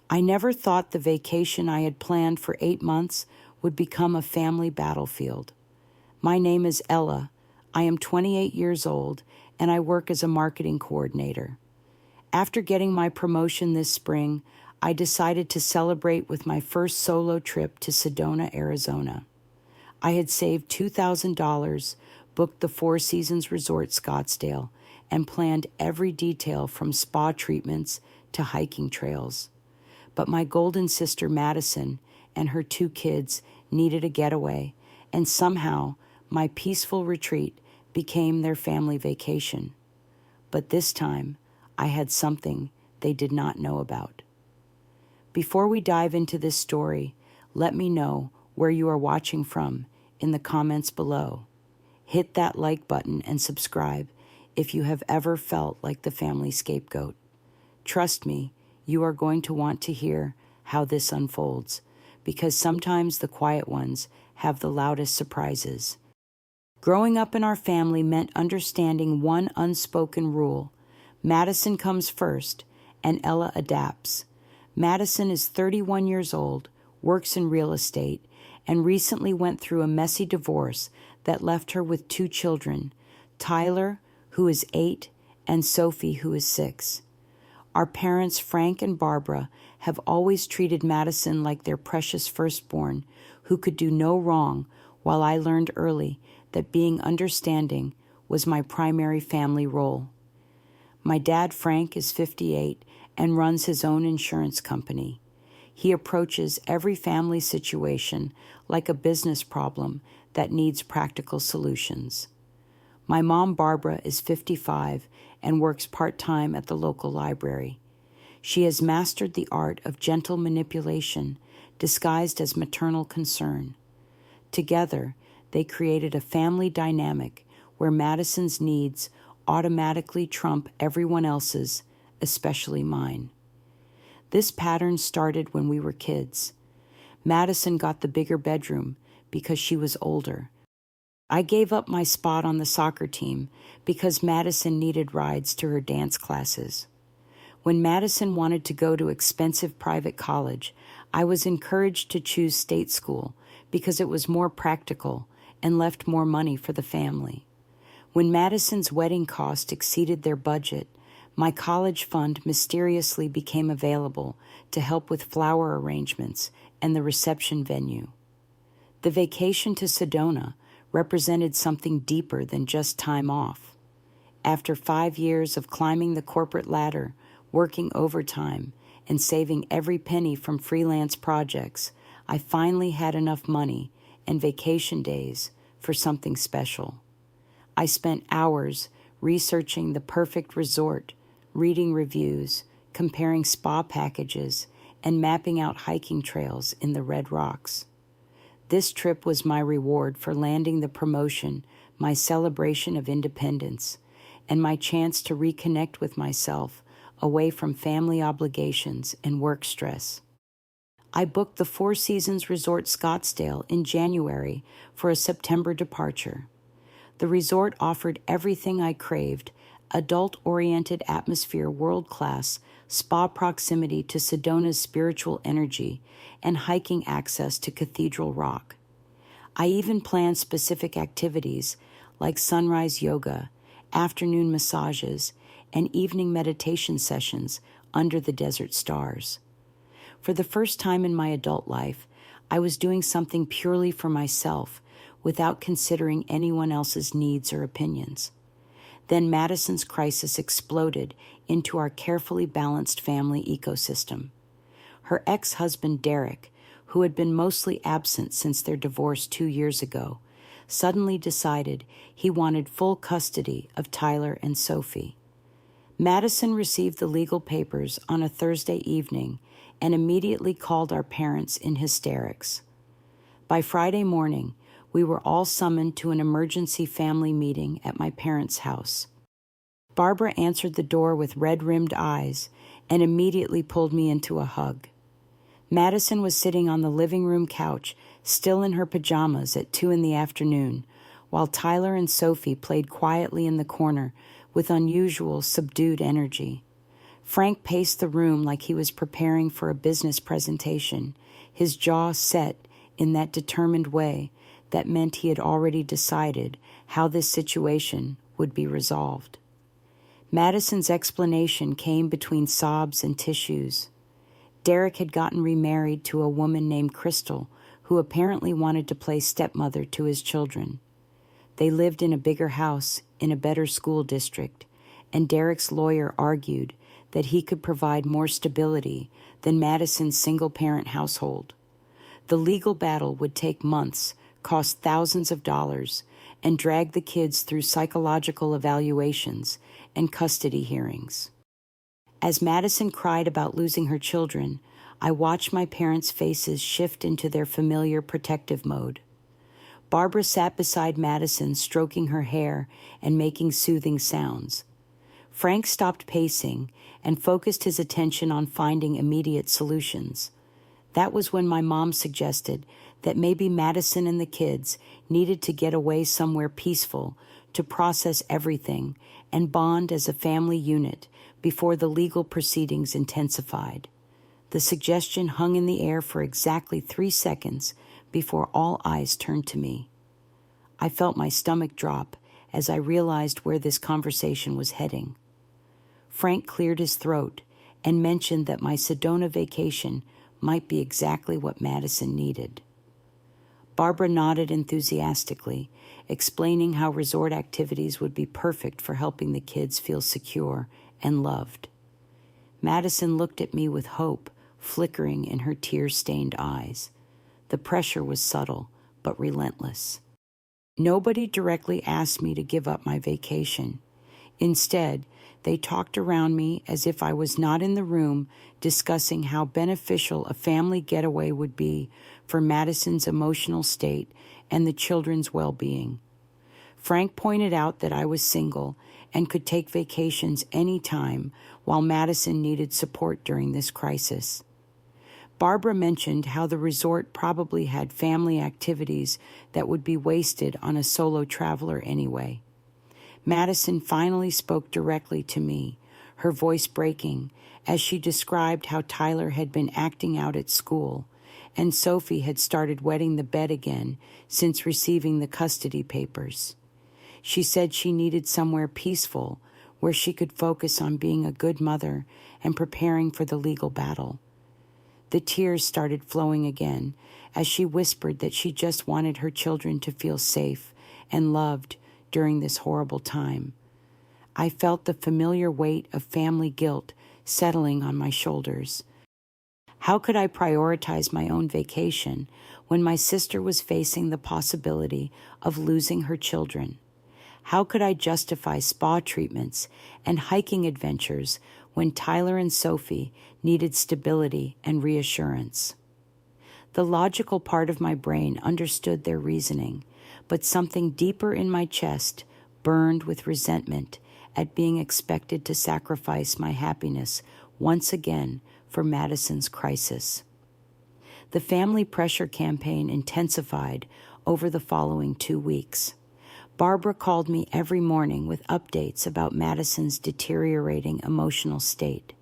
I never thought the vacation I had planned for 8 months would become a family battlefield. My name is Ella. I am 28 years old, and I work as a marketing coordinator. After getting my promotion this spring, I decided to celebrate with my first solo trip to Sedona, Arizona. I had saved $2,000, booked the Four Seasons Resort Scottsdale, and planned every detail from spa treatments to hiking trails. But my golden sister Madison and her 2 kids needed a getaway, and somehow my peaceful retreat became their family vacation. But this time, I had something they did not know about. Before we dive into this story, let me know where you are watching from in the comments below. Hit that like button and subscribe if you have ever felt like the family scapegoat. Trust me, you are going to want to hear how this unfolds, because sometimes the quiet ones have the loudest surprises. Growing up in our family meant understanding one unspoken rule: Madison comes first, and Ella adapts. Madison is 31 years old, works in real estate, and recently went through a messy divorce that left her with 2 children, Tyler, who is 8, and Sophie, who is 6. Our parents, Frank and Barbara, have always treated Madison like their precious firstborn, who could do no wrong, while I learned early that being understanding was my primary family role. My dad, Frank, is 58 and runs his own insurance company. He approaches every family situation like a business problem that needs practical solutions. My mom, Barbara, is 55 and works part-time at the local library. She has mastered the art of gentle manipulation disguised as maternal concern. Together, they created a family dynamic where Madison's needs automatically trump everyone else's, especially mine. This pattern started when we were kids. Madison got the bigger bedroom because she was older. I gave up my spot on the soccer team because Madison needed rides to her dance classes. When Madison wanted to go to expensive private college, I was encouraged to choose state school because it was more practical and left more money for the family. When Madison's wedding cost exceeded their budget, my college fund mysteriously became available to help with flower arrangements and the reception venue. The vacation to Sedona represented something deeper than just time off. After 5 years of climbing the corporate ladder, working overtime, and saving every penny from freelance projects, I finally had enough money and vacation days for something special. I spent hours researching the perfect resort, reading reviews, comparing spa packages, and mapping out hiking trails in the Red Rocks. This trip was my reward for landing the promotion, my celebration of independence, and my chance to reconnect with myself away from family obligations and work stress. I booked the Four Seasons Resort Scottsdale in January for a September departure. The resort offered everything I craved: adult-oriented atmosphere, world-class, spa proximity to Sedona's spiritual energy, and hiking access to Cathedral Rock. I even planned specific activities like sunrise yoga, afternoon massages, and evening meditation sessions under the desert stars. For the first time in my adult life, I was doing something purely for myself without considering anyone else's needs or opinions. Then Madison's crisis exploded into our carefully balanced family ecosystem. Her ex-husband, Derek, who had been mostly absent since their divorce 2 years ago, suddenly decided he wanted full custody of Tyler and Sophie. Madison received the legal papers on a Thursday evening and immediately called our parents in hysterics. By Friday morning, we were all summoned to an emergency family meeting at my parents' house. Barbara answered the door with red-rimmed eyes and immediately pulled me into a hug. Madison was sitting on the living room couch, still in her pajamas at 2 p.m, while Tyler and Sophie played quietly in the corner with unusual, subdued energy. Frank paced the room like he was preparing for a business presentation, his jaw set in that determined way that meant he had already decided how this situation would be resolved. Madison's explanation came between sobs and tissues. Derek had gotten remarried to a woman named Crystal, who apparently wanted to play stepmother to his children. They lived in a bigger house in a better school district, and Derek's lawyer argued that he could provide more stability than Madison's single-parent household. The legal battle would take months, cost thousands of dollars, and drag the kids through psychological evaluations and custody hearings. As Madison cried about losing her children, I watched my parents' faces shift into their familiar protective mode. Barbara sat beside Madison, stroking her hair and making soothing sounds. Frank stopped pacing and focused his attention on finding immediate solutions. That was when my mom suggested that maybe Madison and the kids needed to get away somewhere peaceful to process everything and bond as a family unit before the legal proceedings intensified. The suggestion hung in the air for exactly 3 seconds before all eyes turned to me. I felt my stomach drop as I realized where this conversation was heading. Frank cleared his throat and mentioned that my Sedona vacation might be exactly what Madison needed. Barbara nodded enthusiastically, explaining how resort activities would be perfect for helping the kids feel secure and loved. Madison looked at me with hope flickering in her tear-stained eyes. The pressure was subtle, but relentless. Nobody directly asked me to give up my vacation. Instead, they talked around me as if I was not in the room, discussing how beneficial a family getaway would be for Madison's emotional state and the children's well-being. Frank pointed out that I was single and could take vacations any time, while Madison needed support during this crisis. Barbara mentioned how the resort probably had family activities that would be wasted on a solo traveler anyway. Madison finally spoke directly to me, her voice breaking, as she described how Tyler had been acting out at school, and Sophie had started wetting the bed again since receiving the custody papers. She said she needed somewhere peaceful where she could focus on being a good mother and preparing for the legal battle. The tears started flowing again as she whispered that she just wanted her children to feel safe and loved during this horrible time. I felt the familiar weight of family guilt settling on my shoulders. How could I prioritize my own vacation when my sister was facing the possibility of losing her children? How could I justify spa treatments and hiking adventures when Tyler and Sophie needed stability and reassurance? The logical part of my brain understood their reasoning, but something deeper in my chest burned with resentment at being expected to sacrifice my happiness once again for Madison's crisis. The family pressure campaign intensified over the following 2 weeks. Barbara called me every morning with updates about Madison's deteriorating emotional state.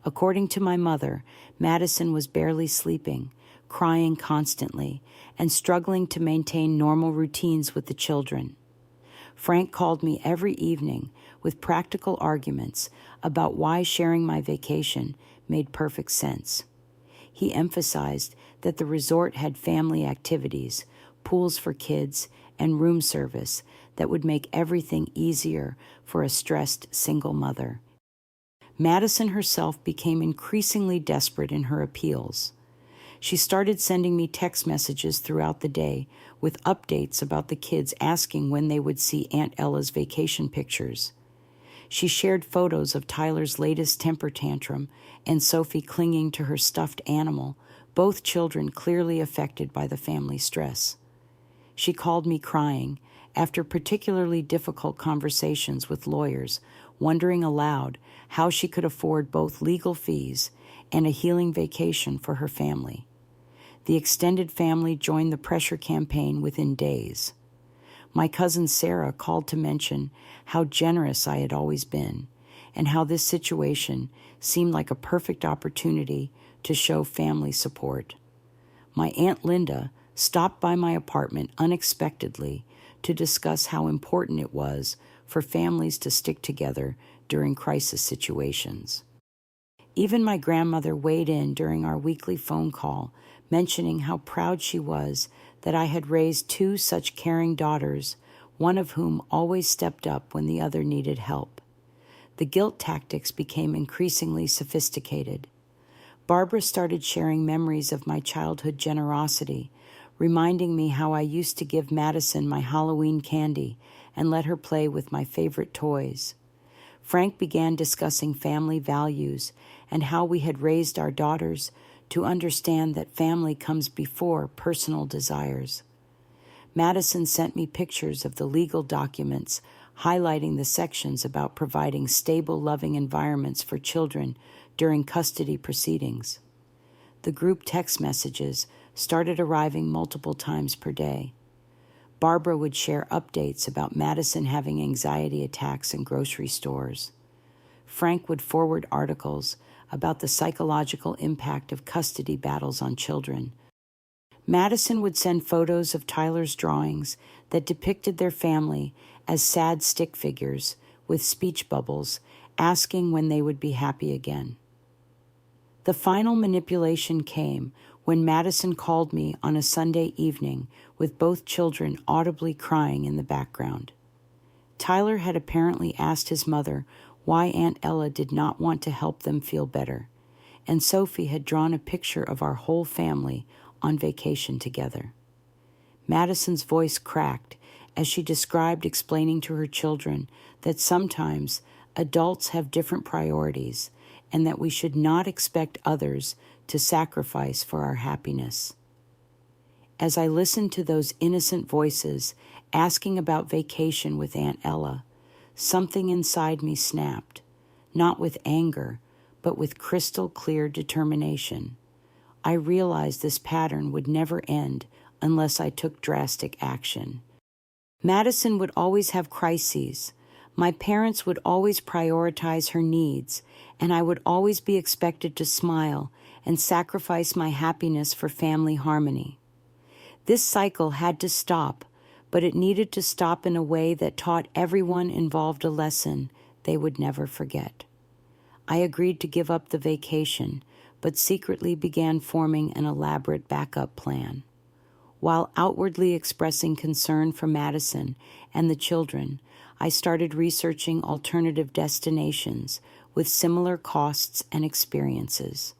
According to my mother, Madison was barely sleeping, crying constantly, and struggling to maintain normal routines with the children. Frank called me every evening with practical arguments about why sharing my vacation made perfect sense. He emphasized that the resort had family activities, pools for kids, and room service that would make everything easier for a stressed single mother. Madison herself became increasingly desperate in her appeals. She started sending me text messages throughout the day with updates about the kids, asking when they would see Aunt Ella's vacation pictures. She shared photos of Tyler's latest temper tantrum and Sophie clinging to her stuffed animal, both children clearly affected by the family stress. She called me crying after particularly difficult conversations with lawyers, wondering aloud how she could afford both legal fees and a healing vacation for her family. The extended family joined the pressure campaign within days. My cousin Sarah called to mention how generous I had always been, and how this situation seemed like a perfect opportunity to show family support. My Aunt Linda stopped by my apartment unexpectedly to discuss how important it was for families to stick together during crisis situations. Even my grandmother weighed in during our weekly phone call, mentioning how proud she was that I had raised two such caring daughters, one of whom always stepped up when the other needed help. The guilt tactics became increasingly sophisticated. Barbara started sharing memories of my childhood generosity, reminding me how I used to give Madison my Halloween candy and let her play with my favorite toys. Frank began discussing family values and how we had raised our daughters to understand that family comes before personal desires. Madison sent me pictures of the legal documents highlighting the sections about providing stable, loving environments for children during custody proceedings. The group text messages started arriving multiple times per day. Barbara would share updates about Madison having anxiety attacks in grocery stores. Frank would forward articles about the psychological impact of custody battles on children. Madison would send photos of Tyler's drawings that depicted their family as sad stick figures with speech bubbles, asking when they would be happy again. The final manipulation came when Madison called me on a Sunday evening with both children audibly crying in the background. Tyler had apparently asked his mother why Aunt Ella did not want to help them feel better, and Sophie had drawn a picture of our whole family on vacation together. Madison's voice cracked as she described explaining to her children that sometimes adults have different priorities and that we should not expect others to sacrifice for our happiness. As I listened to those innocent voices asking about vacation with Aunt Ella, something inside me snapped, not with anger, but with crystal clear determination. I realized this pattern would never end unless I took drastic action. Madison would always have crises. My parents would always prioritize her needs, and I would always be expected to smile and sacrifice my happiness for family harmony. This cycle had to stop, but it needed to stop in a way that taught everyone involved a lesson they would never forget. I agreed to give up the vacation, but secretly began forming an elaborate backup plan. While outwardly expressing concern for Madison and the children, I started researching alternative destinations with similar costs and experiences.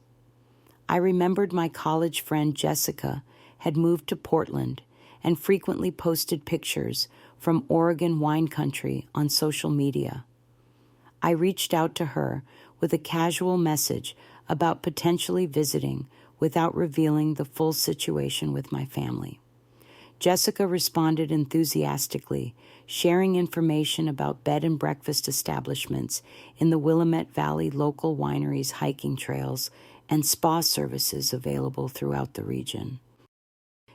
I remembered my college friend Jessica had moved to Portland and frequently posted pictures from Oregon wine country on social media. I reached out to her with a casual message about potentially visiting without revealing the full situation with my family. Jessica responded enthusiastically, sharing information about bed and breakfast establishments in the Willamette Valley local wineries, hiking trails, and spa services available throughout the region.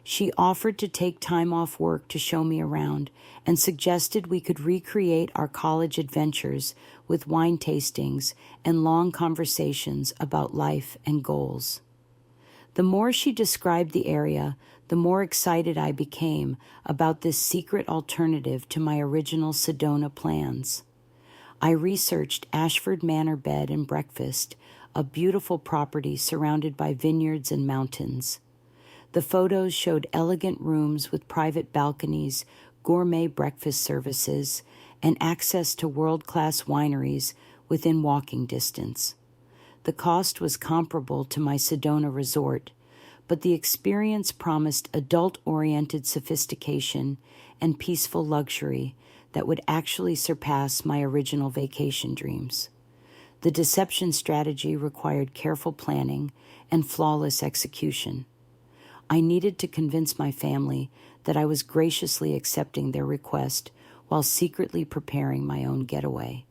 She offered to take time off work to show me around and suggested we could recreate our college adventures with wine tastings and long conversations about life and goals. The more she described the area, the more excited I became about this secret alternative to my original Sedona plans. I researched Ashford Manor Bed and Breakfast, a beautiful property surrounded by vineyards and mountains. The photos showed elegant rooms with private balconies, gourmet breakfast services, and access to world-class wineries within walking distance. The cost was comparable to my Sedona resort, but the experience promised adult-oriented sophistication and peaceful luxury that would actually surpass my original vacation dreams. The deception strategy required careful planning and flawless execution. I needed to convince my family that I was graciously accepting their request while secretly preparing my own getaway.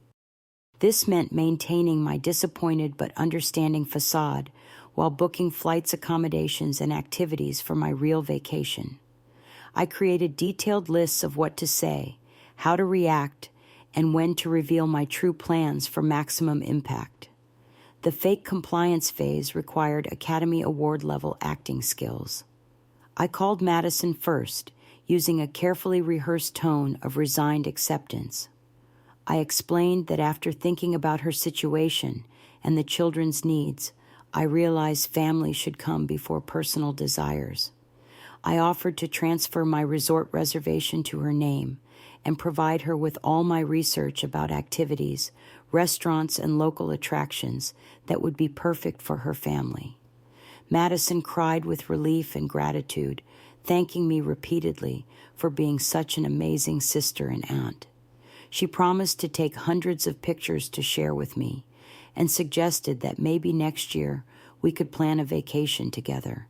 This meant maintaining my disappointed but understanding facade while booking flights, accommodations, and activities for my real vacation. I created detailed lists of what to say, how to react, and when to reveal my true plans for maximum impact. The fake compliance phase required Academy Award-level acting skills. I called Madison first, using a carefully rehearsed tone of resigned acceptance. I explained that after thinking about her situation and the children's needs, I realized family should come before personal desires. I offered to transfer my resort reservation to her name and provide her with all my research about activities, restaurants, and local attractions that would be perfect for her family. Madison cried with relief and gratitude, thanking me repeatedly for being such an amazing sister and aunt. She promised to take hundreds of pictures to share with me and suggested that maybe next year we could plan a vacation together.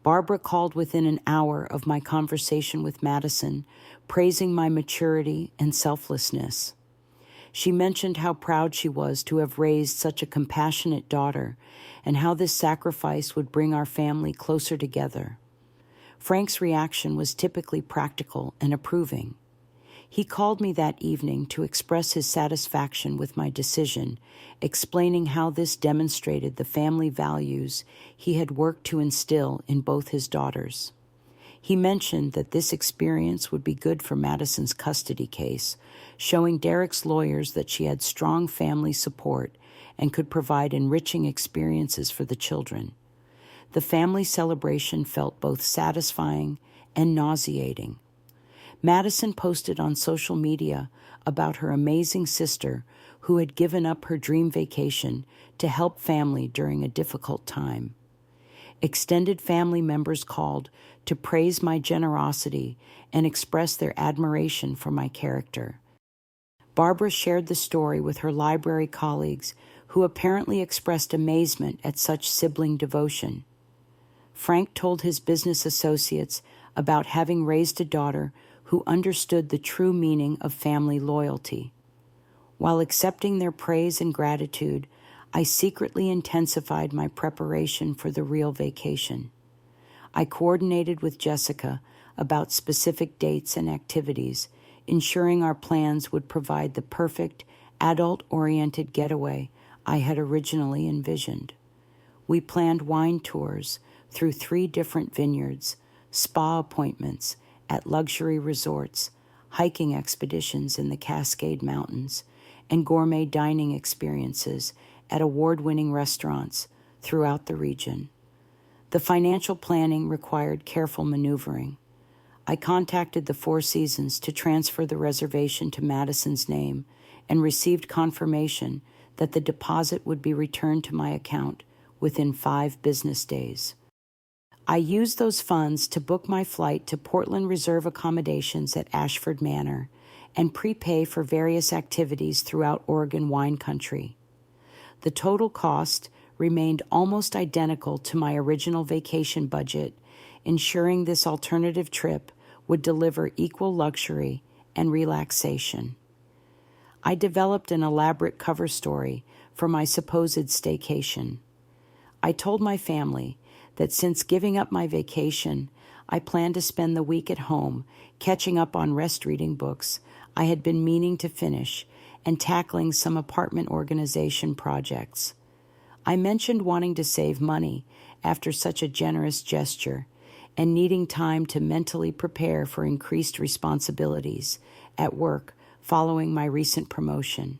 Barbara called within an hour of my conversation with Madison, praising my maturity and selflessness. She mentioned how proud she was to have raised such a compassionate daughter and how this sacrifice would bring our family closer together. Frank's reaction was typically practical and approving. He called me that evening to express his satisfaction with my decision, explaining how this demonstrated the family values he had worked to instill in both his daughters. He mentioned that this experience would be good for Madison's custody case, showing Derek's lawyers that she had strong family support and could provide enriching experiences for the children. The family celebration felt both satisfying and nauseating. Madison posted on social media about her amazing sister who had given up her dream vacation to help family during a difficult time. Extended family members called to praise my generosity and express their admiration for my character. Barbara shared the story with her library colleagues, who apparently expressed amazement at such sibling devotion. Frank told his business associates about having raised a daughter who understood the true meaning of family loyalty. While accepting their praise and gratitude, I secretly intensified my preparation for the real vacation. I coordinated with Jessica about specific dates and activities, ensuring our plans would provide the perfect, adult-oriented getaway I had originally envisioned. We planned wine tours through 3 different vineyards, spa appointments at luxury resorts, hiking expeditions in the Cascade Mountains, and gourmet dining experiences at award-winning restaurants throughout the region. The financial planning required careful maneuvering. I contacted the Four Seasons to transfer the reservation to Madison's name and received confirmation that the deposit would be returned to my account within 5 business days. I used those funds to book my flight to Portland Reserve accommodations at Ashford Manor and prepay for various activities throughout Oregon wine country. The total cost remained almost identical to my original vacation budget, ensuring this alternative trip would deliver equal luxury and relaxation. I developed an elaborate cover story for my supposed staycation. I told my family that since giving up my vacation, I planned to spend the week at home catching up on rest reading books I had been meaning to finish and tackling some apartment organization projects. I mentioned wanting to save money after such a generous gesture and needing time to mentally prepare for increased responsibilities at work following my recent promotion.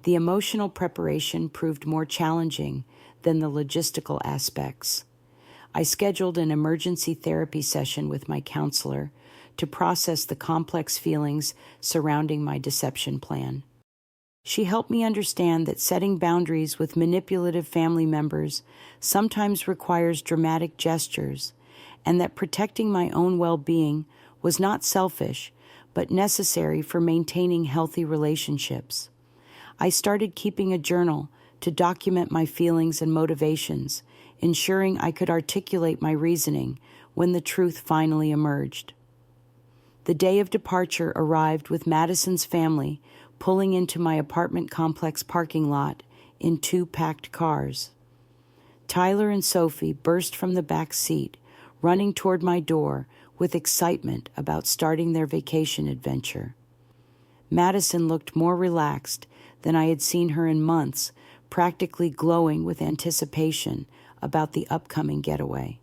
The emotional preparation proved more challenging than the logistical aspects. I scheduled an emergency therapy session with my counselor to process the complex feelings surrounding my deception plan. She helped me understand that setting boundaries with manipulative family members sometimes requires dramatic gestures, and that protecting my own well-being was not selfish, but necessary for maintaining healthy relationships. I started keeping a journal to document my feelings and motivations, ensuring I could articulate my reasoning when the truth finally emerged. The day of departure arrived with Madison's family pulling into my apartment complex parking lot in 2 packed cars. Tyler and Sophie burst from the back seat, running toward my door with excitement about starting their vacation adventure. Madison looked more relaxed than I had seen her in months, practically glowing with anticipation about the upcoming getaway.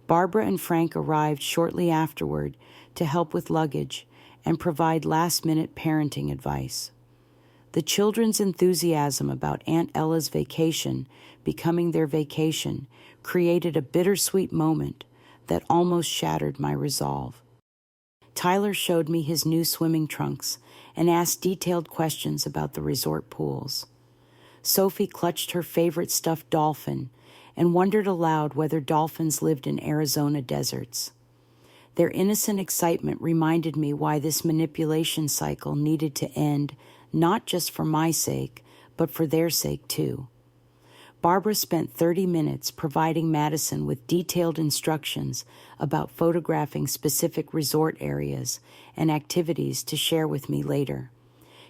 Barbara and Frank arrived shortly afterward to help with luggage and provide last-minute parenting advice. The children's enthusiasm about Aunt Ella's vacation becoming their vacation created a bittersweet moment that almost shattered my resolve. Tyler showed me his new swimming trunks and asked detailed questions about the resort pools. Sophie clutched her favorite stuffed dolphin and wondered aloud whether dolphins lived in Arizona deserts. Their innocent excitement reminded me why this manipulation cycle needed to end, not just for my sake, but for their sake too. Barbara spent 30 minutes providing Madison with detailed instructions about photographing specific resort areas and activities to share with me later.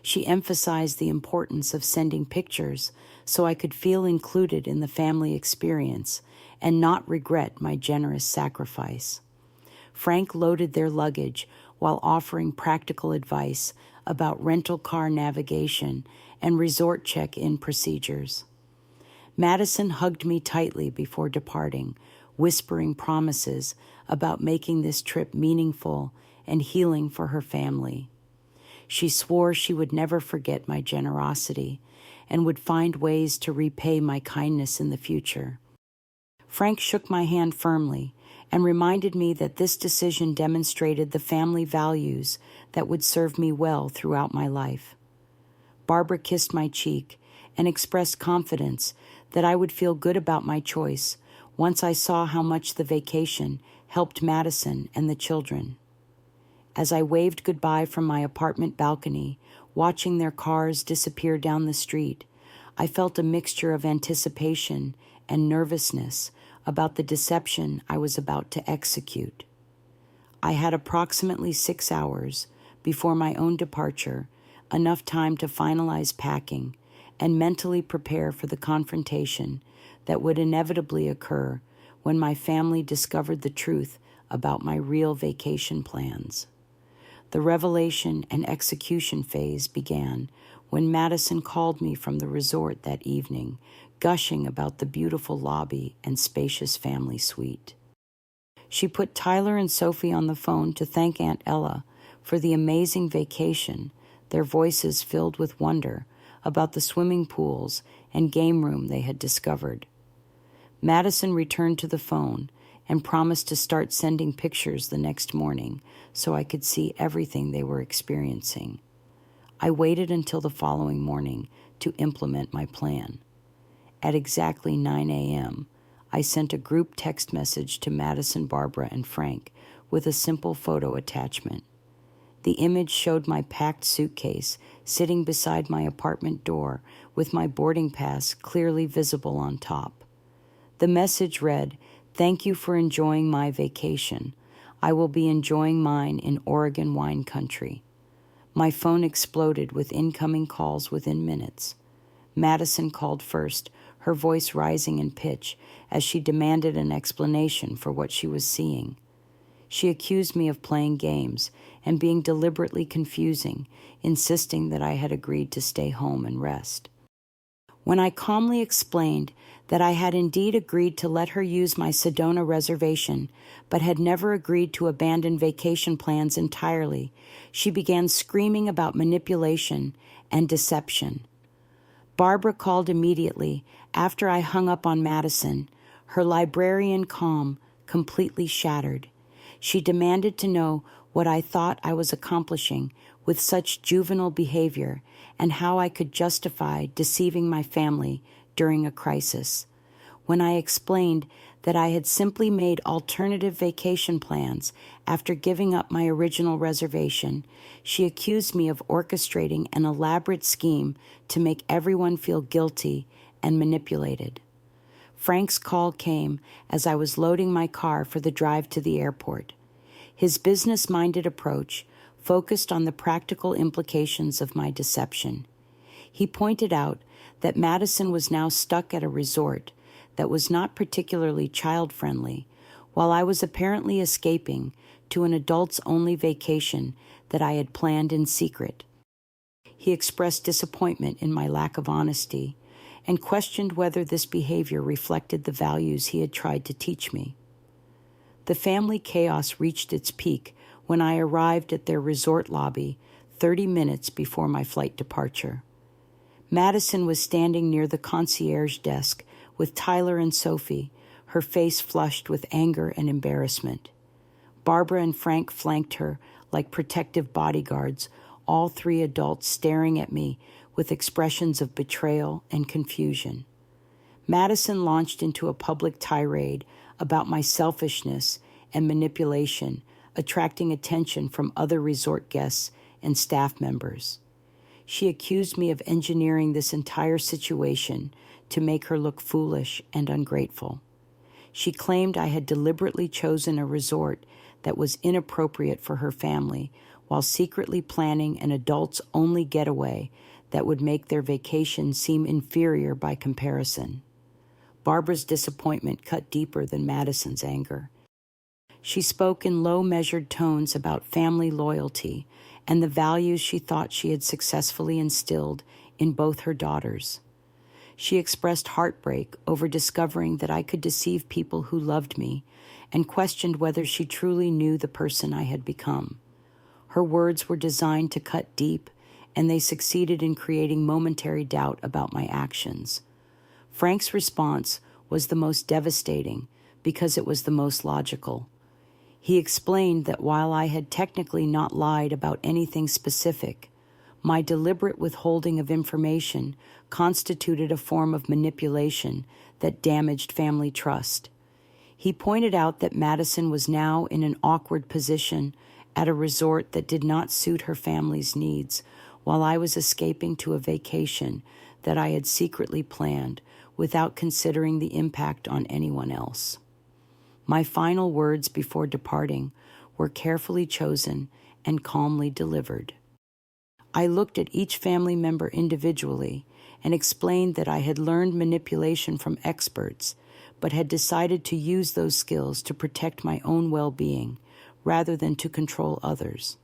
She emphasized the importance of sending pictures so I could feel included in the family experience and not regret my generous sacrifice. Frank loaded their luggage while offering practical advice about rental car navigation and resort check-in procedures. Madison hugged me tightly before departing, whispering promises about making this trip meaningful and healing for her family. She swore she would never forget my generosity and would find ways to repay my kindness in the future. Frank shook my hand firmly and reminded me that this decision demonstrated the family values that would serve me well throughout my life. Barbara kissed my cheek and expressed confidence that I would feel good about my choice once I saw how much the vacation helped Madison and the children. As I waved goodbye from my apartment balcony, watching their cars disappear down the street, I felt a mixture of anticipation and nervousness about the deception I was about to execute. I had approximately 6 hours before my own departure, enough time to finalize packing and mentally prepare for the confrontation that would inevitably occur when my family discovered the truth about my real vacation plans. The revelation and execution phase began when Madison called me from the resort that evening, gushing about the beautiful lobby and spacious family suite. She put Tyler and Sophie on the phone to thank Aunt Ella for the amazing vacation, their voices filled with wonder about the swimming pools and game room they had discovered. Madison returned to the phone and promised to start sending pictures the next morning so I could see everything they were experiencing. I waited until the following morning to implement my plan. At exactly 9 a.m., I sent a group text message to Madison, Barbara, and Frank with a simple photo attachment. The image showed my packed suitcase sitting beside my apartment door with my boarding pass clearly visible on top. The message read, "Thank you for enjoying my vacation. I will be enjoying mine in Oregon wine country." My phone exploded with incoming calls within minutes. Madison called first, her voice rising in pitch as she demanded an explanation for what she was seeing. She accused me of playing games and being deliberately confusing, insisting that I had agreed to stay home and rest. When I calmly explained that I had indeed agreed to let her use my Sedona reservation, but had never agreed to abandon vacation plans entirely, she began screaming about manipulation and deception. Barbara called immediately after I hung up on Madison, her librarian calm completely shattered. She demanded to know what I thought I was accomplishing with such juvenile behavior and how I could justify deceiving my family during a crisis. When I explained that I had simply made alternative vacation plans after giving up my original reservation, she accused me of orchestrating an elaborate scheme to make everyone feel guilty and manipulated. Frank's call came as I was loading my car for the drive to the airport. His business-minded approach focused on the practical implications of my deception. He pointed out that Madison was now stuck at a resort that was not particularly child-friendly, while I was apparently escaping to an adults-only vacation that I had planned in secret. He expressed disappointment in my lack of honesty and questioned whether this behavior reflected the values he had tried to teach me. The family chaos reached its peak when I arrived at their resort lobby 30 minutes before my flight departure. Madison was standing near the concierge desk with Tyler and Sophie, her face flushed with anger and embarrassment. Barbara and Frank flanked her like protective bodyguards, all three adults staring at me with expressions of betrayal and confusion. Madison launched into a public tirade about my selfishness and manipulation, attracting attention from other resort guests and staff members. She accused me of engineering this entire situation to make her look foolish and ungrateful. She claimed I had deliberately chosen a resort that was inappropriate for her family while secretly planning an adults-only getaway that would make their vacation seem inferior by comparison. Barbara's disappointment cut deeper than Madison's anger. She spoke in low, measured tones about family loyalty and the values she thought she had successfully instilled in both her daughters. She expressed heartbreak over discovering that I could deceive people who loved me and questioned whether she truly knew the person I had become. Her words were designed to cut deep, and they succeeded in creating momentary doubt about my actions. Frank's response was the most devastating because it was the most logical. He explained that while I had technically not lied about anything specific, my deliberate withholding of information constituted a form of manipulation that damaged family trust. He pointed out that Madison was now in an awkward position at a resort that did not suit her family's needs, while I was escaping to a vacation that I had secretly planned without considering the impact on anyone else. My final words before departing were carefully chosen and calmly delivered. I looked at each family member individually and explained that I had learned manipulation from experts, but had decided to use those skills to protect my own well-being rather than to control others.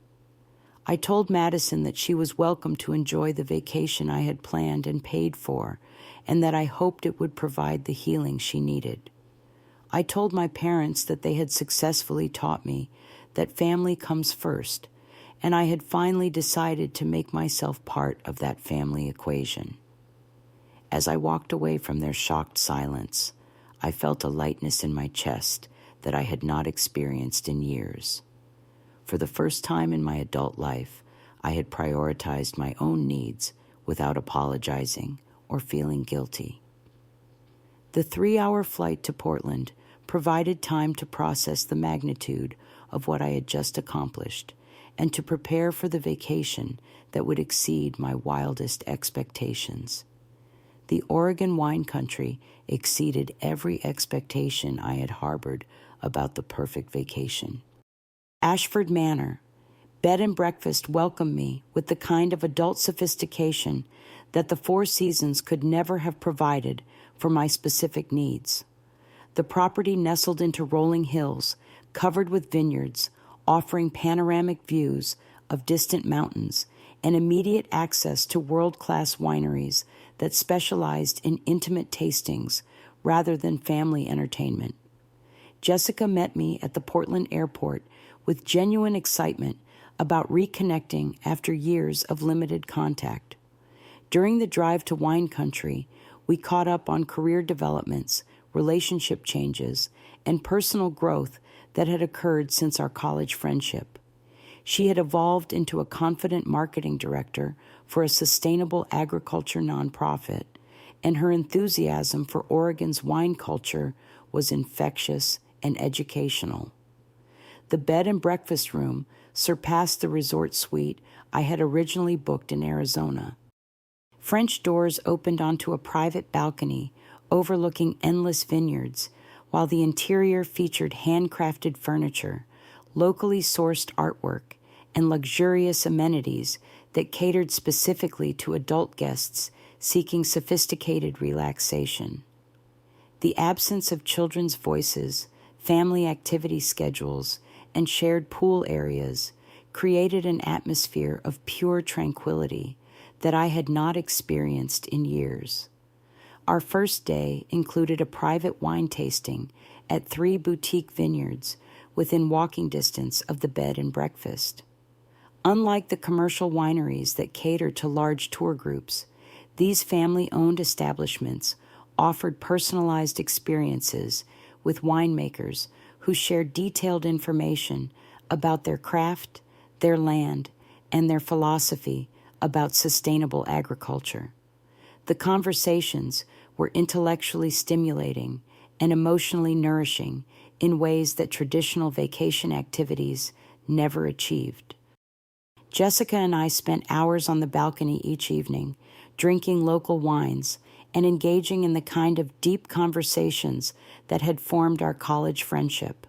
I told Madison that she was welcome to enjoy the vacation I had planned and paid for, and that I hoped it would provide the healing she needed. I told my parents that they had successfully taught me that family comes first, and I had finally decided to make myself part of that family equation. As I walked away from their shocked silence, I felt a lightness in my chest that I had not experienced in years. For the first time in my adult life, I had prioritized my own needs without apologizing or feeling guilty. The 3-hour flight to Portland provided time to process the magnitude of what I had just accomplished and to prepare for the vacation that would exceed my wildest expectations. The Oregon wine country exceeded every expectation I had harbored about the perfect vacation. Ashford Manor, bed and breakfast welcomed me with the kind of adult sophistication that the Four Seasons could never have provided for my specific needs. The property nestled into rolling hills, covered with vineyards, offering panoramic views of distant mountains and immediate access to world-class wineries that specialized in intimate tastings rather than family entertainment. Jessica met me at the Portland airport with genuine excitement about reconnecting after years of limited contact. During the drive to wine country, we caught up on career developments, relationship changes, and personal growth that had occurred since our college friendship. She had evolved into a confident marketing director for a sustainable agriculture nonprofit, and her enthusiasm for Oregon's wine culture was infectious and educational. The bed and breakfast room surpassed the resort suite I had originally booked in Arizona. French doors opened onto a private balcony overlooking endless vineyards, while the interior featured handcrafted furniture, locally sourced artwork, and luxurious amenities that catered specifically to adult guests seeking sophisticated relaxation. The absence of children's voices, family activity schedules, and shared pool areas created an atmosphere of pure tranquility that I had not experienced in years. Our first day included a private wine tasting at 3 boutique vineyards within walking distance of the bed and breakfast. Unlike the commercial wineries that cater to large tour groups, these family-owned establishments offered personalized experiences with winemakers who shared detailed information about their craft, their land, and their philosophy about sustainable agriculture. The conversations were intellectually stimulating and emotionally nourishing in ways that traditional vacation activities never achieved. Jessica and I spent hours on the balcony each evening, drinking local wines and engaging in the kind of deep conversations that had formed our college friendship.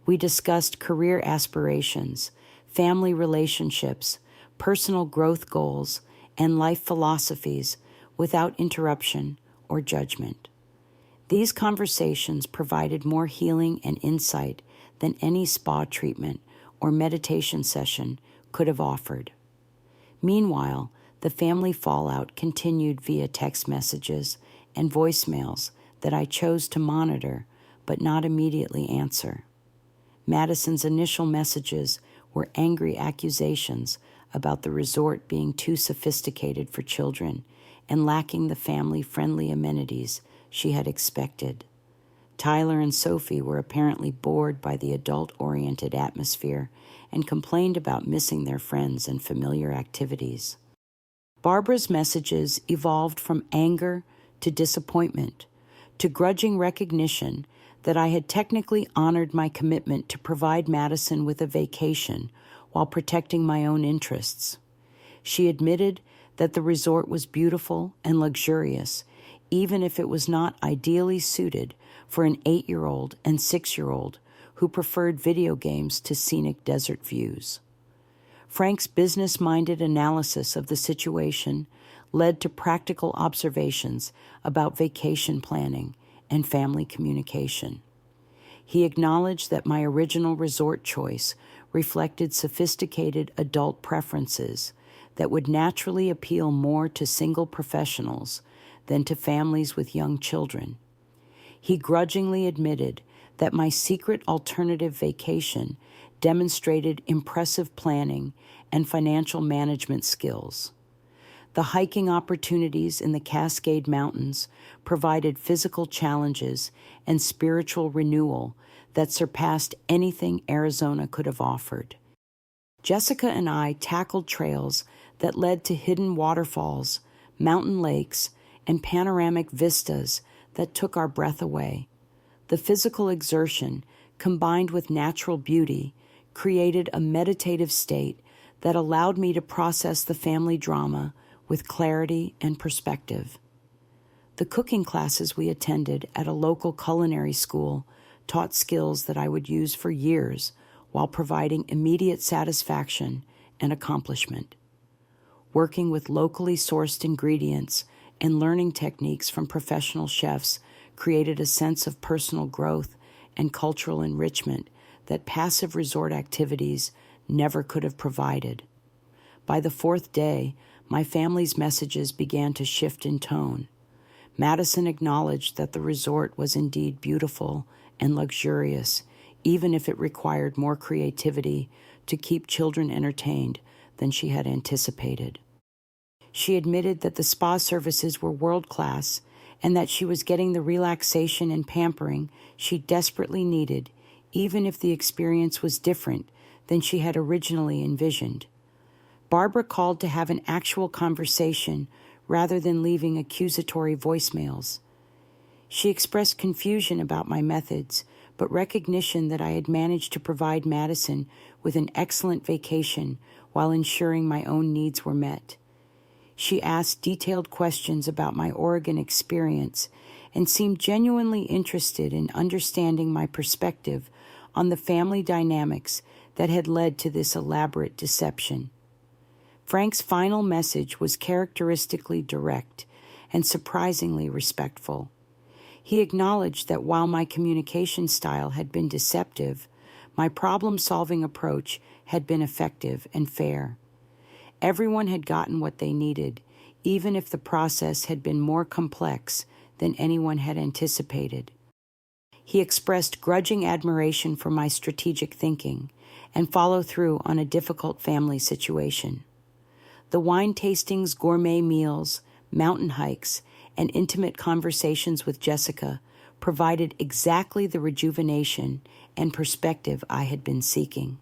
We discussed career aspirations, family relationships, personal growth goals, and life philosophies without interruption or judgment. These conversations provided more healing and insight than any spa treatment or meditation session could have offered. Meanwhile, the family fallout continued via text messages and voicemails that I chose to monitor but not immediately answer. Madison's initial messages were angry accusations about the resort being too sophisticated for children and lacking the family-friendly amenities she had expected. Tyler and Sophie were apparently bored by the adult-oriented atmosphere and complained about missing their friends and familiar activities. Barbara's messages evolved from anger to disappointment to grudging recognition that I had technically honored my commitment to provide Madison with a vacation while protecting my own interests. She admitted that the resort was beautiful and luxurious, even if it was not ideally suited for an 8-year-old and 6-year-old who preferred video games to scenic desert views. Frank's business-minded analysis of the situation led to practical observations about vacation planning and family communication. He acknowledged that my original resort choice reflected sophisticated adult preferences that would naturally appeal more to single professionals than to families with young children. He grudgingly admitted that my secret alternative vacation demonstrated impressive planning and financial management skills. The hiking opportunities in the Cascade Mountains provided physical challenges and spiritual renewal that surpassed anything Arizona could have offered. Jessica and I tackled trails that led to hidden waterfalls, mountain lakes, and panoramic vistas that took our breath away. The physical exertion, combined with natural beauty, created a meditative state that allowed me to process the family drama with clarity and perspective. The cooking classes we attended at a local culinary school taught skills that I would use for years while providing immediate satisfaction and accomplishment. Working with locally sourced ingredients and learning techniques from professional chefs created a sense of personal growth and cultural enrichment that passive resort activities never could have provided. By the 4th day, my family's messages began to shift in tone. Madison acknowledged that the resort was indeed beautiful and luxurious, even if it required more creativity to keep children entertained than she had anticipated. She admitted that the spa services were world-class and that she was getting the relaxation and pampering she desperately needed, even if the experience was different than she had originally envisioned. Barbara called to have an actual conversation rather than leaving accusatory voicemails. She expressed confusion about my methods, but recognition that I had managed to provide Madison with an excellent vacation while ensuring my own needs were met. She asked detailed questions about my Oregon experience and seemed genuinely interested in understanding my perspective on the family dynamics that had led to this elaborate deception. Frank's final message was characteristically direct and surprisingly respectful. He acknowledged that while my communication style had been deceptive, my problem-solving approach had been effective and fair. Everyone had gotten what they needed, even if the process had been more complex than anyone had anticipated. He expressed grudging admiration for my strategic thinking and follow-through on a difficult family situation. The wine tastings, gourmet meals, mountain hikes, and intimate conversations with Jessica provided exactly the rejuvenation and perspective I had been seeking.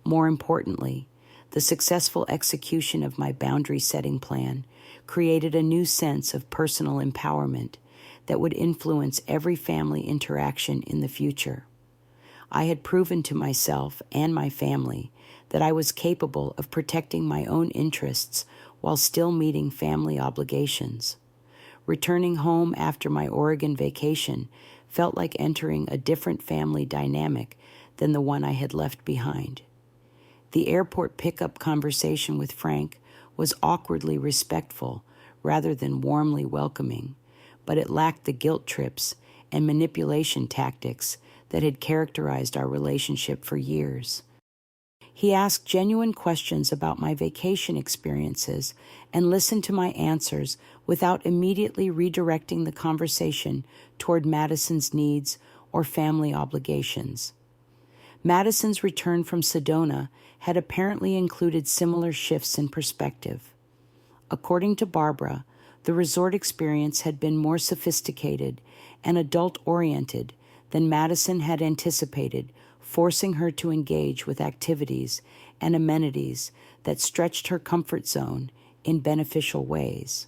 More importantly, the successful execution of my boundary-setting plan created a new sense of personal empowerment that would influence every family interaction in the future. I had proven to myself and my family that I was capable of protecting my own interests while still meeting family obligations. Returning home after my Oregon vacation felt like entering a different family dynamic than the one I had left behind. The airport pickup conversation with Frank was awkwardly respectful rather than warmly welcoming, but it lacked the guilt trips and manipulation tactics that had characterized our relationship for years. He asked genuine questions about my vacation experiences and listened to my answers without immediately redirecting the conversation toward Madison's needs or family obligations. Madison's return from Sedona had apparently included similar shifts in perspective. According to Barbara, the resort experience had been more sophisticated and adult-oriented than Madison had anticipated, forcing her to engage with activities and amenities that stretched her comfort zone in beneficial ways.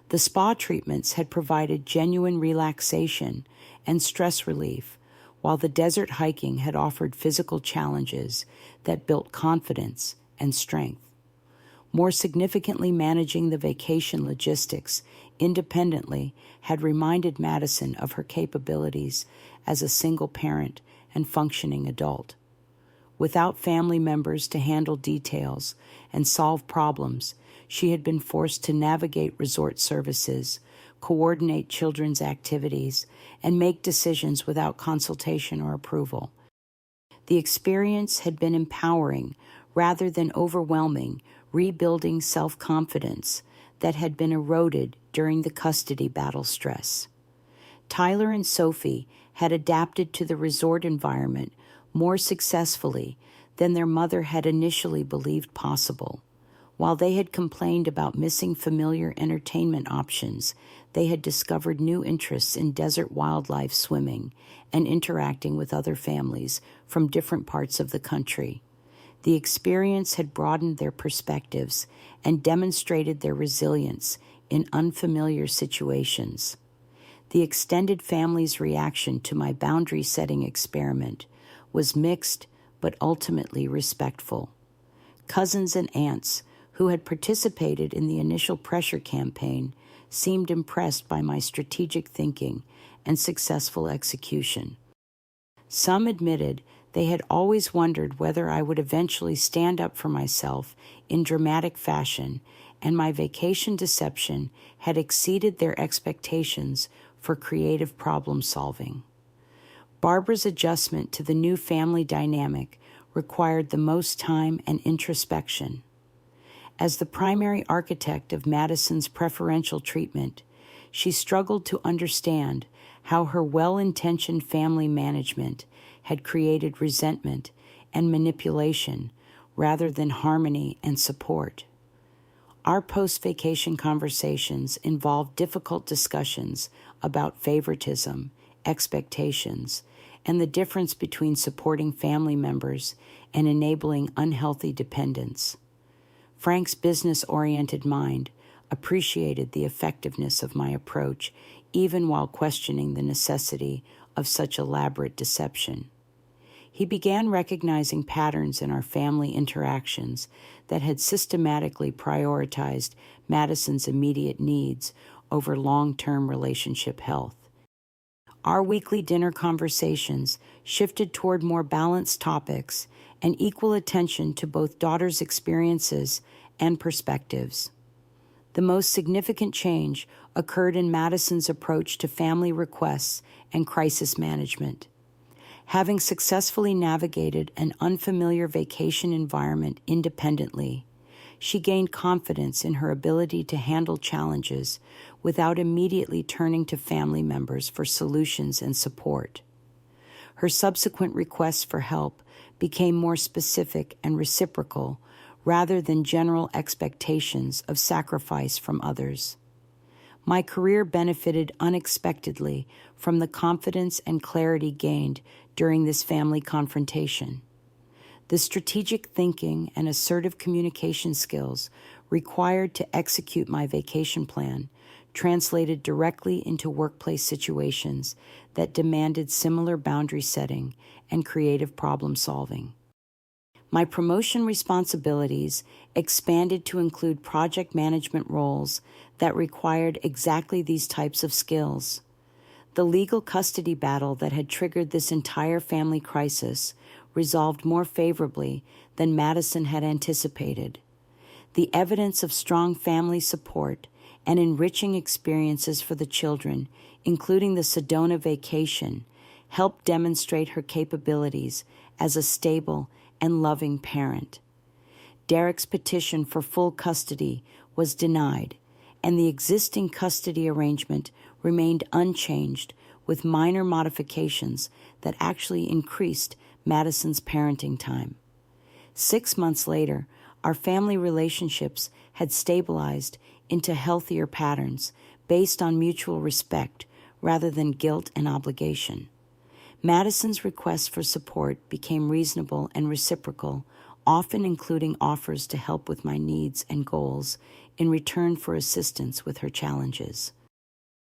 The spa treatments had provided genuine relaxation and stress relief, while the desert hiking had offered physical challenges that built confidence and strength. More significantly, managing the vacation logistics independently had reminded Madison of her capabilities as a single parent and functioning adult. Without family members to handle details and solve problems, she had been forced to navigate resort services, coordinate children's activities, and make decisions without consultation or approval. The experience had been empowering rather than overwhelming, rebuilding self-confidence that had been eroded during the custody battle stress. Tyler and Sophie had adapted to the resort environment more successfully than their mother had initially believed possible. While they had complained about missing familiar entertainment options, they had discovered new interests in desert wildlife swimming and interacting with other families from different parts of the country. The experience had broadened their perspectives and demonstrated their resilience in unfamiliar situations. The extended family's reaction to my boundary-setting experiment was mixed but ultimately respectful. Cousins and aunts who had participated in the initial pressure campaign seemed impressed by my strategic thinking and successful execution. Some admitted they had always wondered whether I would eventually stand up for myself in dramatic fashion, and my vacation deception had exceeded their expectations for creative problem solving. Barbara's adjustment to the new family dynamic required the most time and introspection. As the primary architect of Madison's preferential treatment, she struggled to understand how her well-intentioned family management had created resentment and manipulation rather than harmony and support. Our post-vacation conversations involved difficult discussions about favoritism, expectations, and the difference between supporting family members and enabling unhealthy dependence. Frank's business-oriented mind appreciated the effectiveness of my approach, even while questioning the necessity of such elaborate deception. He began recognizing patterns in our family interactions that had systematically prioritized Madison's immediate needs over long-term relationship health. Our weekly dinner conversations shifted toward more balanced topics and equal attention to both daughters' experiences and perspectives. The most significant change occurred in Madison's approach to family requests and crisis management. Having successfully navigated an unfamiliar vacation environment independently, she gained confidence in her ability to handle challenges without immediately turning to family members for solutions and support. Her subsequent requests for help became more specific and reciprocal rather than general expectations of sacrifice from others. My career benefited unexpectedly from the confidence and clarity gained during this family confrontation. The strategic thinking and assertive communication skills required to execute my vacation plan translated directly into workplace situations that demanded similar boundary setting and creative problem solving. My promotion responsibilities expanded to include project management roles that required exactly these types of skills. The legal custody battle that had triggered this entire family crisis resolved more favorably than Madison had anticipated. The evidence of strong family support and enriching experiences for the children, including the Sedona vacation, helped demonstrate her capabilities as a stable and loving parent. Derek's petition for full custody was denied, and the existing custody arrangement remained unchanged with minor modifications that actually increased Madison's parenting time. 6 months later, our family relationships had stabilized into healthier patterns based on mutual respect rather than guilt and obligation. Madison's requests for support became reasonable and reciprocal, often including offers to help with my needs and goals in return for assistance with her challenges.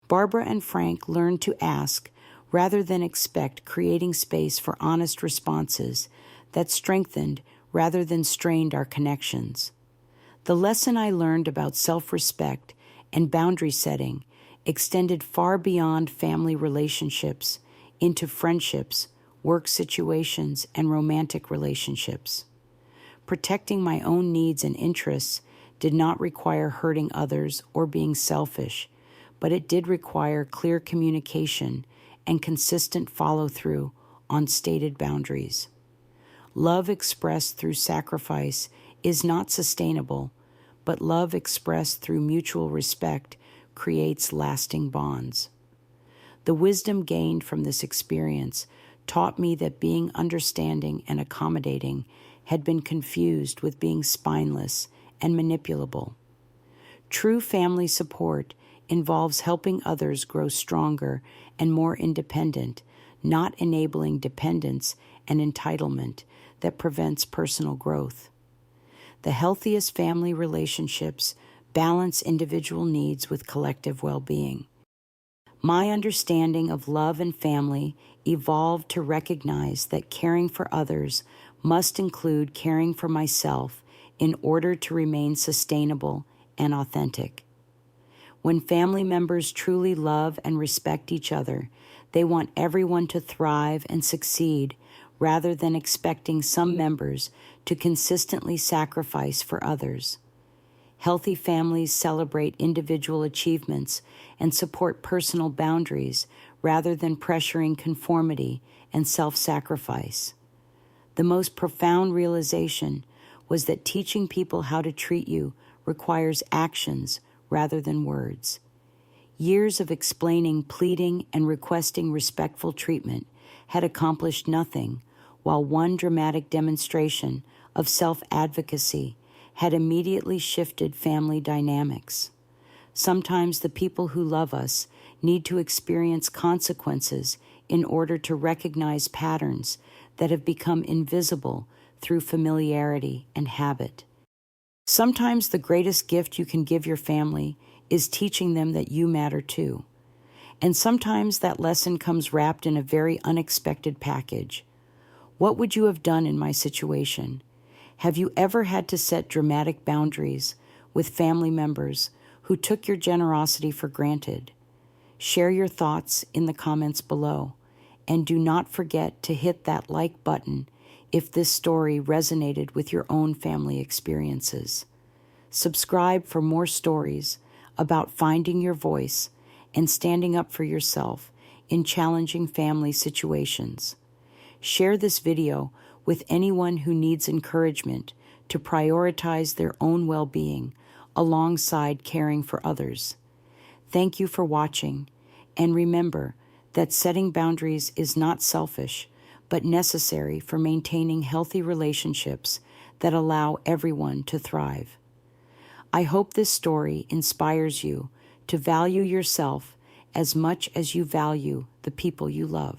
Barbara and Frank learned to ask rather than expect, creating space for honest responses that strengthened rather than strained our connections. The lesson I learned about self-respect and boundary setting extended far beyond family relationships into friendships, work situations, and romantic relationships. Protecting my own needs and interests did not require hurting others or being selfish, but it did require clear communication and consistent follow-through on stated boundaries. Love expressed through sacrifice is not sustainable, but love expressed through mutual respect creates lasting bonds. The wisdom gained from this experience taught me that being understanding and accommodating had been confused with being spineless and manipulable. True family support involves helping others grow stronger and more independent, not enabling dependence and entitlement that prevents personal growth. The healthiest family relationships balance individual needs with collective well-being. My understanding of love and family evolved to recognize that caring for others must include caring for myself in order to remain sustainable and authentic. When family members truly love and respect each other, they want everyone to thrive and succeed rather than expecting some members to consistently sacrifice for others. Healthy families celebrate individual achievements and support personal boundaries rather than pressuring conformity and self-sacrifice. The most profound realization was that teaching people how to treat you requires actions rather than words. Years of explaining, pleading, and requesting respectful treatment had accomplished nothing, while one dramatic demonstration of self-advocacy had immediately shifted family dynamics. Sometimes the people who love us need to experience consequences in order to recognize patterns that have become invisible through familiarity and habit. Sometimes the greatest gift you can give your family is teaching them that you matter too. And sometimes that lesson comes wrapped in a very unexpected package. What would you have done in my situation? Have you ever had to set dramatic boundaries with family members who took your generosity for granted? Share your thoughts in the comments below, and do not forget to hit that like button if this story resonated with your own family experiences. Subscribe for more stories about finding your voice and standing up for yourself in challenging family situations. Share this video with anyone who needs encouragement to prioritize their own well-being alongside caring for others. Thank you for watching, and remember that setting boundaries is not selfish, but necessary for maintaining healthy relationships that allow everyone to thrive. I hope this story inspires you to value yourself as much as you value the people you love.